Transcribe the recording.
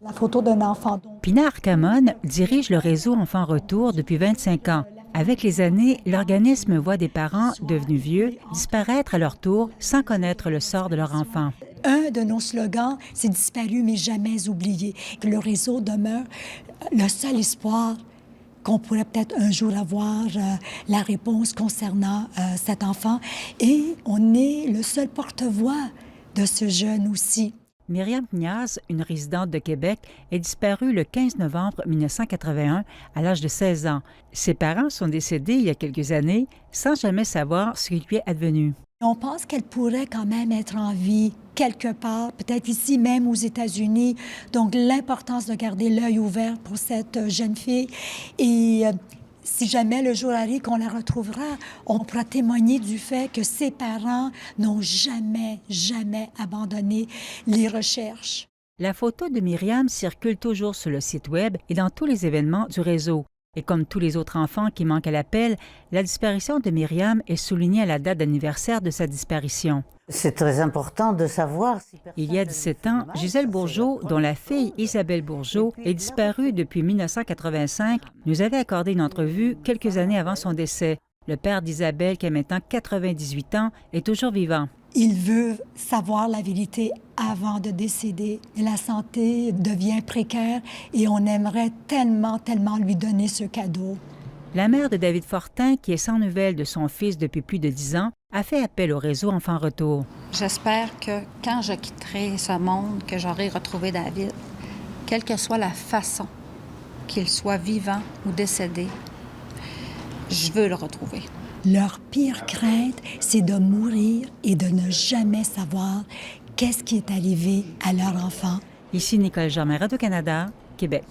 La photo d'un enfant. Pina Arcamon dirige le réseau Enfants Retour depuis 25 ans. Avec les années, l'organisme voit des parents devenus vieux disparaître à leur tour sans connaître le sort de leur enfant. Un de nos slogans, c'est disparu mais jamais oublié. Le réseau demeure le seul espoir qu'on pourrait peut-être un jour avoir la réponse concernant cet enfant. Et on est le seul porte-voix de ce jeune aussi. Myriam Kniaz, une résidente de Québec, est disparue le 15 novembre 1981 à l'âge de 16 ans. Ses parents sont décédés il y a quelques années sans jamais savoir ce qui lui est advenu. On pense qu'elle pourrait quand même être en vie quelque part, peut-être ici même aux États-Unis. Donc l'importance de garder l'œil ouvert pour cette jeune fille. Et si jamais le jour arrive qu'on la retrouvera, on pourra témoigner du fait que ses parents n'ont jamais abandonné les recherches. La photo de Myriam circule toujours sur le site Web et dans tous les événements du réseau. Et comme tous les autres enfants qui manquent à l'appel, la disparition de Myriam est soulignée à la date d'anniversaire de sa disparition. C'est très important de savoir si Il y a 17 ans, Gisèle Bourgeault, dont la fille Isabelle Bourgeault est disparue depuis 1985, nous avait accordé une entrevue quelques années avant son décès. Le père d'Isabelle, qui a maintenant 98 ans, est toujours vivant. Il veut savoir la vérité avant de décéder. La santé devient précaire et on aimerait tellement lui donner ce cadeau. La mère de David Fortin, qui est sans nouvelles de son fils depuis plus de 10 ans, a fait appel au réseau Enfants Retour. J'espère que quand je quitterai ce monde, que j'aurai retrouvé David, quelle que soit la façon, qu'il soit vivant ou décédé, je veux le retrouver. Leur pire crainte, c'est de mourir et de ne jamais savoir qu'est-ce qui est arrivé à leur enfant. Ici Nicole Germain, Radio-Canada, Québec.